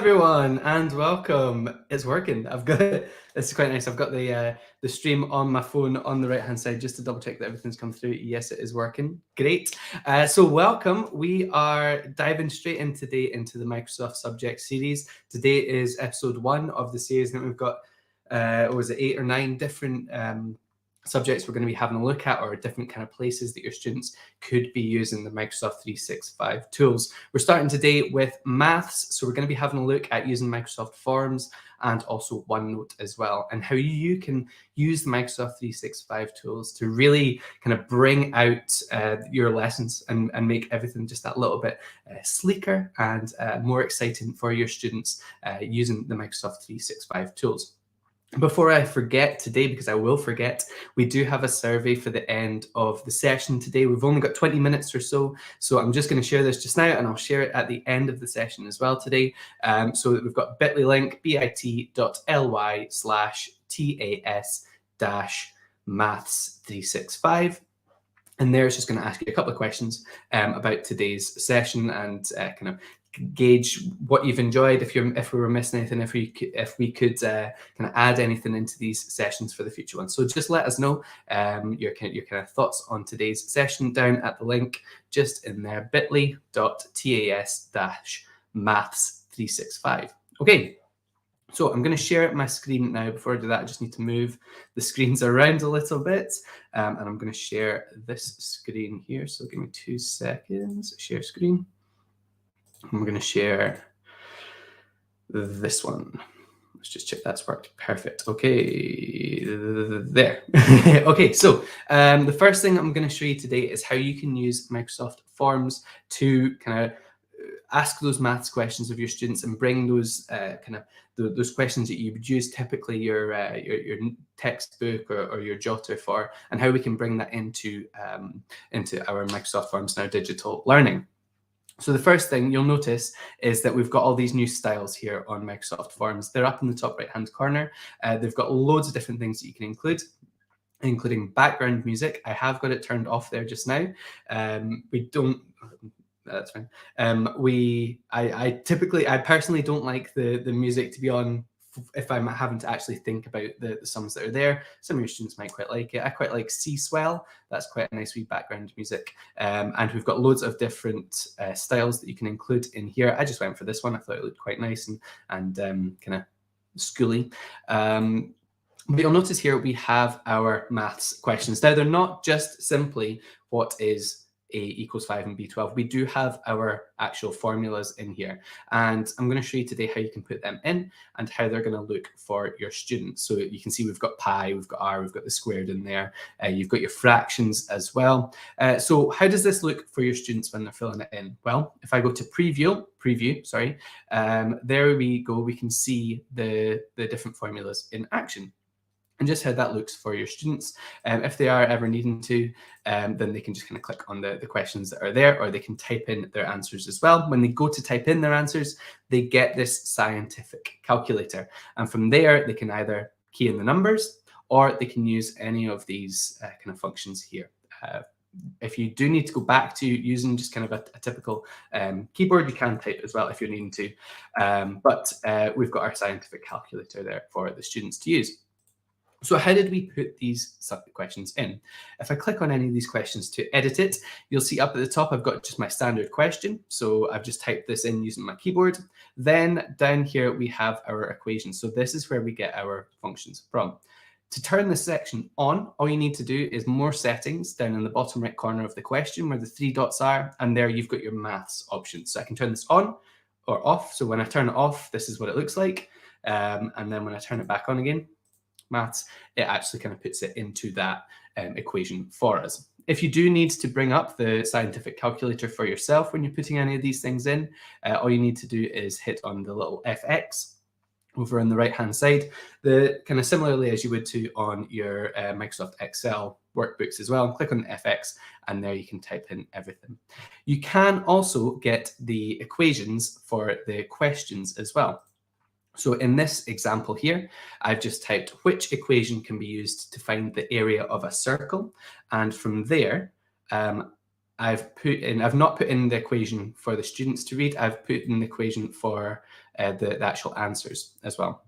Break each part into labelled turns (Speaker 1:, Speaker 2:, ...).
Speaker 1: everyone, and welcome. It's working. This is quite nice. I've got the stream on my phone on the right hand side just to double check that everything's come through. Yes, it is working. Great. So welcome. We are diving straight in today into the Microsoft Subject series. Today is episode 1 of the series, and we've got was it 8 or 9 different subjects we're going to be having a look at, or different kind of places that your students could be using the Microsoft 365 tools. We're starting today with maths, so we're going to be having a look at using Microsoft Forms and also OneNote as well, and how you can use the Microsoft 365 tools to really kind of bring out your lessons and make everything just that little bit sleeker and more exciting for your students using the Microsoft 365 tools. Before I forget today, because I will forget, we do have a survey for the end of the session today. We've only got 20 minutes or so, so I'm just going to share this just now, and I'll share it at the end of the session as well today. So that we've got bit.ly link, bit.ly/TAS-maths365. And there it's just going to ask you a couple of questions about today's session and kind of gauge what you've enjoyed, if we were missing anything, if we could kind of add anything into these sessions for the future ones. So just let us know your kind of thoughts on today's session down at the link just in there, bit.ly/TAS-maths365. Okay. So I'm going to share my screen now. Before I do that, I just need to move the screens around a little bit. And I'm going to share this screen here. So give me 2 seconds. Share screen. I'm going to share this one. Let's just check that's worked. Perfect. Okay, there. Okay, so the first thing I'm going to show you today is how you can use Microsoft Forms to kind of ask those maths questions of your students and bring those those questions that you would use typically your textbook or your jotter for, and how we can bring that into our Microsoft Forms Now digital learning. So the first thing you'll notice is that we've got all these new styles here on Microsoft Forms. They're up in the top right-hand corner. They've got loads of different things that you can include, including background music. I have got it turned off there just now. We don't. That's fine. I personally don't like the music to be on if I'm having to actually think about the sums that are there. Some of your students might quite like it. I quite like Sea Swell. That's quite a nice wee background music. And we've got loads of different styles that you can include in here. I just went for this one. I thought it looked quite nice and kind of schooly. But you'll notice here we have our maths questions. Now, they're not just simply what is A equals 5 and B12. We do have our actual formulas in here. And I'm going to show you today how you can put them in and how they're going to look for your students. So you can see we've got pi, we've got r, we've got the squared in there. You've got your fractions as well. So how does this look for your students when they're filling it in? Well, if I go to preview, there we go. We can see the different formulas in action, and just how that looks for your students. If they are ever needing to, then they can just kind of click on the questions that are there, or they can type in their answers as well. When they go to type in their answers, they get this scientific calculator. And from there, they can either key in the numbers, or they can use any of these kind of functions here. If you do need to go back to using just kind of a typical keyboard, you can type as well if you're needing to. But we've got our scientific calculator there for the students to use. So how did we put these questions in? If I click on any of these questions to edit it, you'll see up at the top, I've got just my standard question. So I've just typed this in using my keyboard. Then down here, we have our equations. So this is where we get our functions from. To turn this section on, all you need to do is more settings down in the bottom right corner of the question where the 3 dots are, and there you've got your maths options. So I can turn this on or off. So when I turn it off, this is what it looks like. And then when I turn it back on again, maths, it actually kind of puts it into that equation for us. If you do need to bring up the scientific calculator for yourself when you're putting any of these things in, all you need to do is hit on the little FX over on the right hand side, the kind of similarly as you would to on your Microsoft Excel workbooks as well. Click on the FX, and there you can type in everything. You can also get the equations for the questions as well. So in this example here, I've just typed which equation can be used to find the area of a circle. And from there, I've not put in the equation for the students to read. I've put in the equation for the actual answers as well.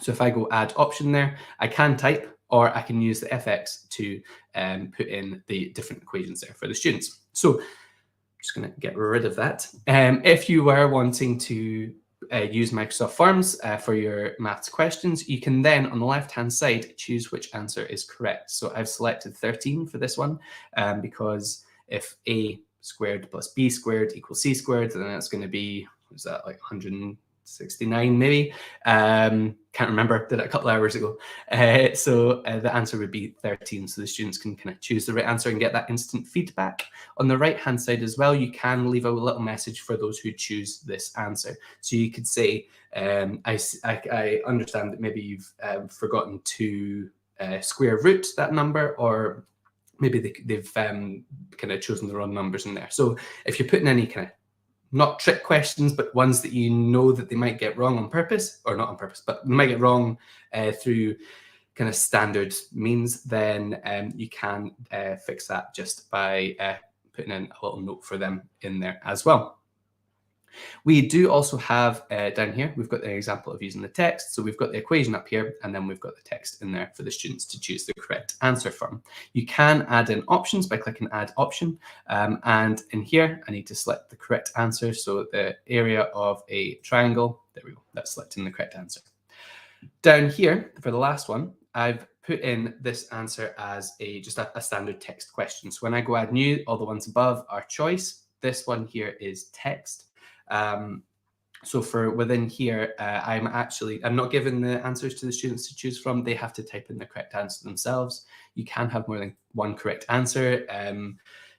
Speaker 1: So if I go add option there, I can type, or I can use the FX to put in the different equations there for the students. So I'm just going to get rid of that. If you were wanting to use Microsoft Forms for your maths questions, you can then on the left-hand side choose which answer is correct. So I've selected 13 for this one because if a squared plus b squared equals c squared, then that's going to be, what is that, like 169 maybe? Can't remember, did it a couple of hours ago. So the answer would be 13. So the students can kind of choose the right answer and get that instant feedback. On the right hand side as well, you can leave a little message for those who choose this answer. So you could say, I understand that maybe you've forgotten to square root that number, or maybe they've kind of chosen the wrong numbers in there. So if you're putting any kind of not trick questions, but ones that you know that they might get wrong on purpose, or not on purpose, but they might get wrong through kind of standard means, then you can fix that just by putting in a little note for them in there as well. We do also have down here, we've got the example of using the text. So we've got the equation up here, and then we've got the text in there for the students to choose the correct answer from. You can add in options by clicking add option. And in here, I need to select the correct answer. So the area of a triangle, there we go, that's selecting the correct answer. Down here, for the last one, I've put in this answer as just a standard text question. So when I go add new, all the ones above are choice. This one here is text. So for within here, I'm not giving the answers to the students to choose from. They have to type in the correct answer themselves. You can have more than one correct answer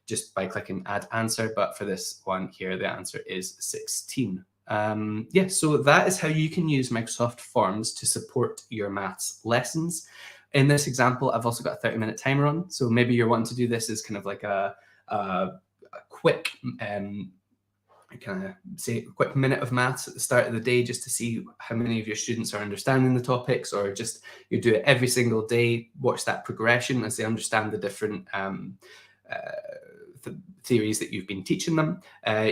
Speaker 1: just by clicking add answer. But for this one here, the answer is 16. Yeah, so that is how you can use Microsoft Forms to support your maths lessons. In this example, I've also got a 30-minute timer on. So maybe you're wanting to do this as kind of like a quick kind of say a quick minute of maths at the start of the day, just to see how many of your students are understanding the topics, or just you do it every single day, watch that progression as they understand the different theories that you've been teaching them.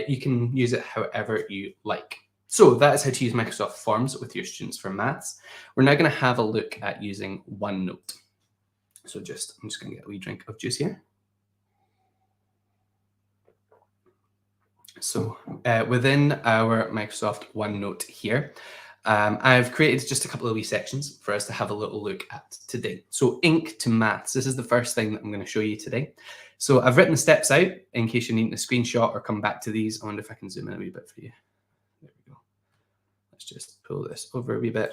Speaker 1: You can use it however you like. So that is how to use Microsoft Forms with your students for maths. We're now going to have a look at using OneNote. So I'm just going to get a wee drink of juice here. So within our Microsoft OneNote here, I've created just a couple of wee sections for us to have a little look at today. So ink to maths, this is the first thing that I'm going to show you today. So I've written the steps out in case you need a screenshot or come back to these. I wonder if I can zoom in a wee bit for you. There we go. Let's just pull this over a wee bit.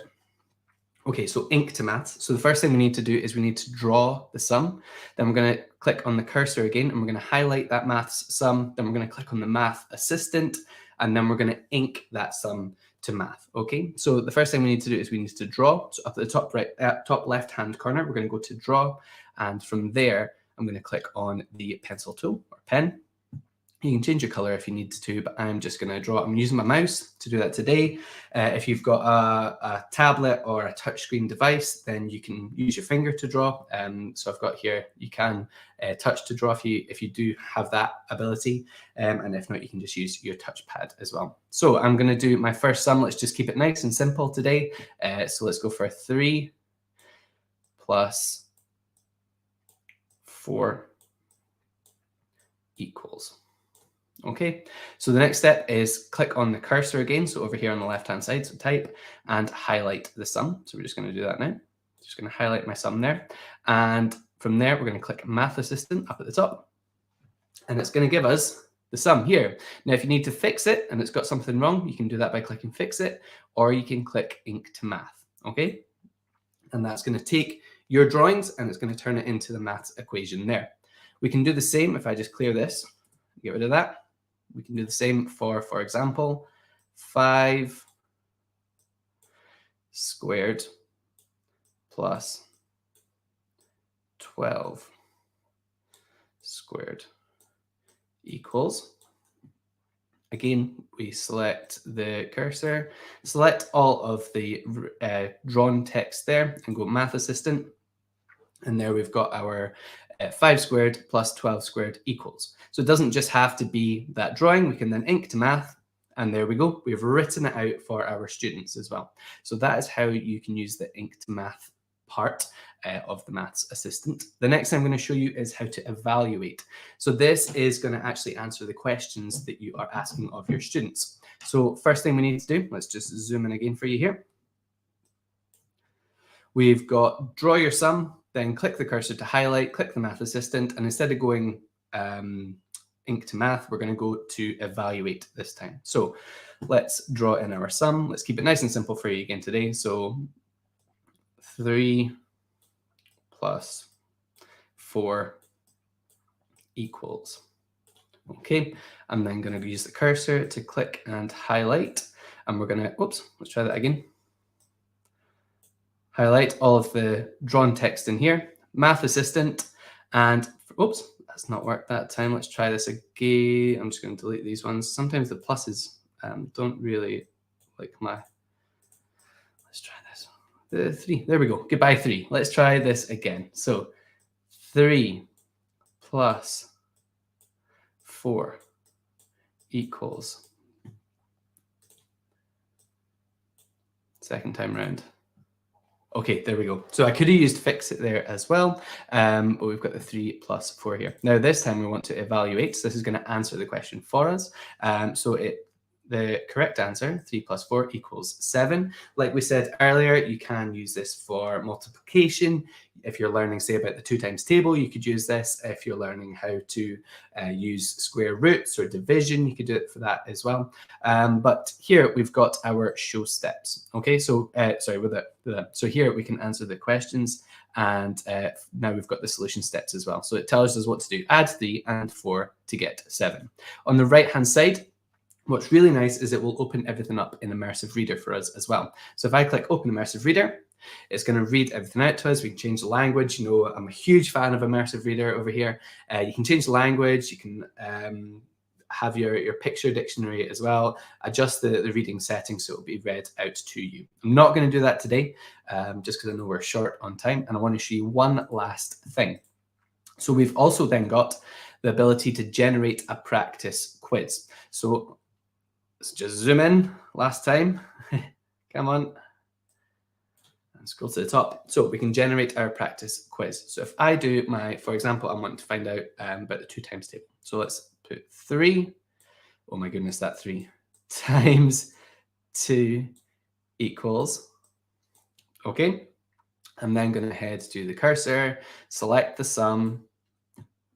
Speaker 1: Okay, so ink to maths. So the first thing we need to do is we need to draw the sum. Then we're going to click on the cursor again, and we're going to highlight that maths sum. Then we're going to click on the math assistant, and then we're going to ink that sum to math. Okay, so the first thing we need to do is we need to draw. So up at the top left-hand corner, we're going to go to draw, and from there, I'm going to click on the pencil tool or pen. You can change your color if you need to, but I'm just going to draw. I'm using my mouse to do that today. If you've got a tablet or a touchscreen device, then you can use your finger to draw. So I've got here, you can touch to draw if you do have that ability. And if not, you can just use your touchpad as well. So I'm going to do my first sum. Let's just keep it nice and simple today. So let's go for 3 plus 4 equals. Okay, so the next step is click on the cursor again. So over here on the left-hand side, so type and highlight the sum. So we're just going to do that now. Just going to highlight my sum there. And from there, we're going to click Math Assistant up at the top. And it's going to give us the sum here. Now, if you need to fix it and it's got something wrong, you can do that by clicking Fix It, or you can click Ink to Math. Okay, and that's going to take your drawings and it's going to turn it into the maths equation there. We can do the same if I just clear this, get rid of that. We can do the same for example, 5 squared plus 12 squared equals. Again, we select the cursor, select all of the drawn text there and go Math Assistant. And there we've got our 5 squared plus 12 squared equals. So it doesn't just have to be that drawing. We can then ink to math, and there we go. We've written it out for our students as well. So that is how you can use the ink to math part of the Maths Assistant. The next thing I'm going to show you is how to evaluate. So this is going to actually answer the questions that you are asking of your students. So first thing we need to do, let's just zoom in again for you here. We've got draw your sum, then click the cursor to highlight, click the Math Assistant, and instead of going ink to math, we're going to go to evaluate this time. So let's draw in our sum. Let's keep it nice and simple for you again today. So 3 plus 4 equals. Okay, I'm then going to use the cursor to click and highlight, and we're going to, oops, let's try that again. Highlight all of the drawn text in here, Math Assistant, and oops, that's not worked that time. Let's try this again. I'm just going to delete these ones. Sometimes the pluses don't really like my, let's try this. The 3, there we go, goodbye 3. Let's try this again. So 3 plus 4 equals, second time round. Okay, there we go. So I could have used fix it there as well, but we've got the 3 plus 4 here. Now this time we want to evaluate, so this is going to answer the question for us. The correct answer, 3 plus 4 equals 7. Like we said earlier, you can use this for multiplication. If you're learning, say, about the 2 times table, you could use this. If you're learning how to use square roots or division, you could do it for that as well. But here we've got our show steps. Okay, so so here we can answer the questions, and now we've got the solution steps as well. So it tells us what to do: add 3 and 4 to get 7. On the right-hand side, what's really nice is it will open everything up in Immersive Reader for us as well. So if I click Open Immersive Reader, it's going to read everything out to us. We can change the language. You know, I'm a huge fan of Immersive Reader over here. You can change the language. You can have your picture dictionary as well. Adjust the reading settings so it'll be read out to you. I'm not going to do that today, just because I know we're short on time, and I want to show you one last thing. So we've also then got the ability to generate a practice quiz. So let's just zoom in last time. Come on. And scroll to the top. So we can generate our practice quiz. So if I do for example, I'm wanting to find out about the 2 times table. So let's put 3. Oh my goodness, that 3 times 2 equals. Okay. I'm then going to head to the cursor, select the sum.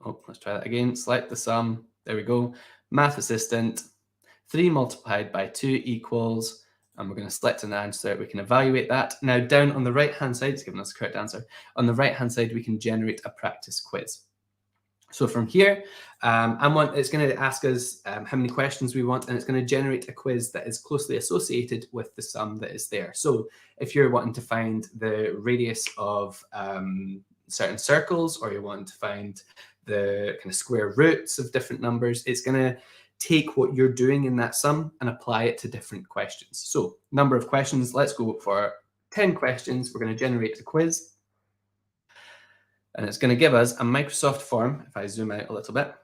Speaker 1: Oh, let's try that again. Select the sum. There we go. Math Assistant. 3 multiplied by 2 equals, and we're going to select an answer. We can evaluate that. Now down on the right-hand side, it's giving us the correct answer. On the right-hand side, we can generate a practice quiz. So from here, it's going to ask us how many questions we want, and it's going to generate a quiz that is closely associated with the sum that is there. So if you're wanting to find the radius of certain circles, or you're wanting to find the kind of square roots of different numbers, it's going to take what you're doing in that sum and apply it to different questions. So number of questions, let's go for 10 questions. We're going to generate a quiz, and it's going to give us a Microsoft form, if I zoom out a little bit,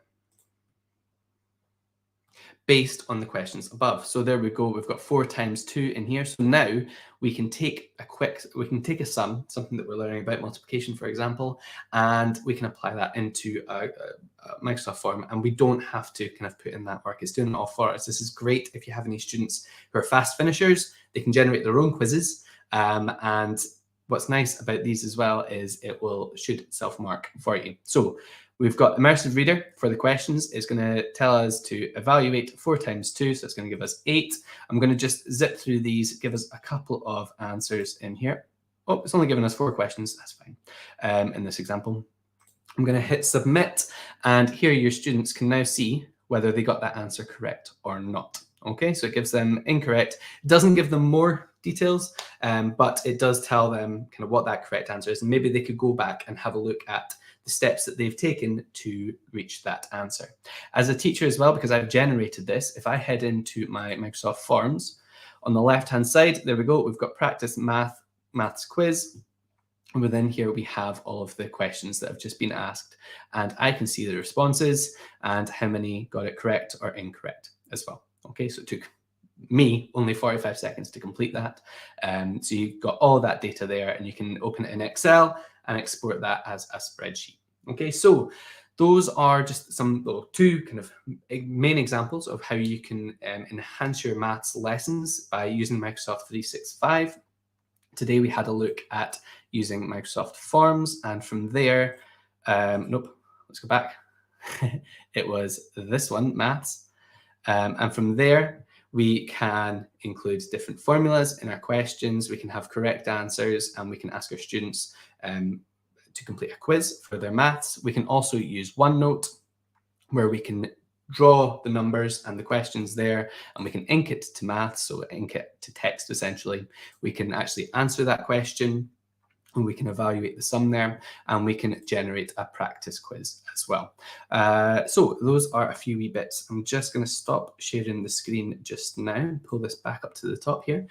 Speaker 1: based on the questions above. So there we go. We've got 4 times 2 in here. So now we can take a sum, something that we're learning about, multiplication, for example, and we can apply that into a Microsoft form, and we don't have to kind of put in that work. It's doing it all for us. This is great if you have any students who are fast finishers. They can generate their own quizzes, and what's nice about these as well is it should self-mark for you. So we've got Immersive Reader for the questions. It's going to tell us to evaluate 4 times 2, so it's going to give us 8. I'm going to just zip through these, give us a couple of answers in here. Oh, it's only given us 4 questions. That's fine. In this example, I'm going to hit submit, and here your students can now see whether they got that answer correct or not. Okay, so it gives them incorrect. It doesn't give them more details, but it does tell them kind of what that correct answer is, and maybe they could go back and have a look at the steps that they've taken to reach that answer. As a teacher as well, because I've generated this, if I head into my Microsoft Forms, on the left-hand side, there we go, we've got practice maths quiz. And within here, we have all of the questions that have just been asked, and I can see the responses and how many got it correct or incorrect as well. Okay, so it took me only 45 seconds to complete that. So you've got all that data there, and you can open it in Excel and export that as a spreadsheet. Okay, so those are just some two kind of main examples of how you can enhance your maths lessons by using Microsoft 365. Today we had a look at using Microsoft Forms, and from there, nope, let's go back. It was this one, maths. And from there, we can include different formulas in our questions. We can have correct answers, and we can ask our students to complete a quiz for their maths. We can also use OneNote, where we can draw the numbers and the questions there, and we can ink it to maths, so ink it to text essentially. We can actually answer that question, and we can evaluate the sum there, and we can generate a practice quiz as well. So those are a few wee bits. I'm just going to stop sharing the screen just now and pull this back up to the top here.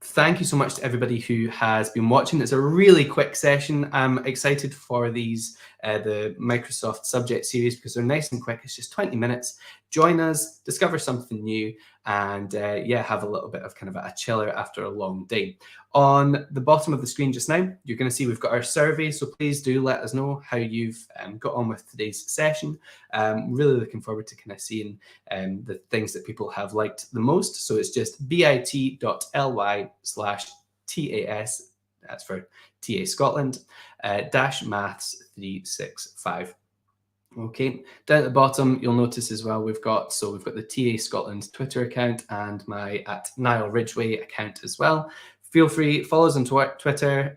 Speaker 1: Thank you so much to everybody who has been watching. It's a really quick session. I'm excited for these, the Microsoft subject series, because they're nice and quick. It's just 20 minutes. Join us, discover something new, and yeah, have a little bit of kind of a chiller after a long day. On the bottom of the screen just now, you're going to see we've got our survey, so please do let us know how you've got on with today's session. Really looking forward to kind of seeing the things that people have liked the most. So it's just bit.ly/TAS, that's for TA Scotland, dash maths 365. Okay, down at the bottom, you'll notice as well we've got the TA Scotland Twitter account and my @Niall Ridgway account as well. Feel free, follow us on Twitter,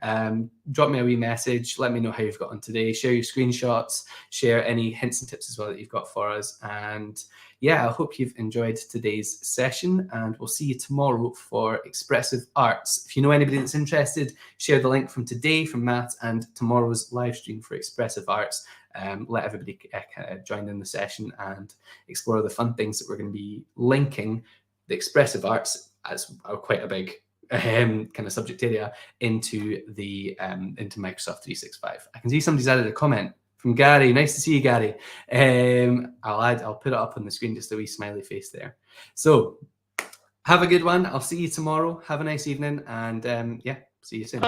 Speaker 1: drop me a wee message, let me know how you've got on today, share your screenshots, share any hints and tips as well that you've got for us. And yeah, I hope you've enjoyed today's session, and we'll see you tomorrow for Expressive Arts. If you know anybody that's interested, share the link from today from maths and tomorrow's live stream for Expressive Arts. Let everybody join in the session and explore the fun things that we're going to be linking the Expressive Arts as quite a big kind of subject area into Microsoft 365. I can see somebody's added a comment from Gary. Nice to see you, Gary. I'll put it up on the screen, just a wee smiley face there. So have a good one. I'll see you tomorrow. Have a nice evening, and yeah, see you soon.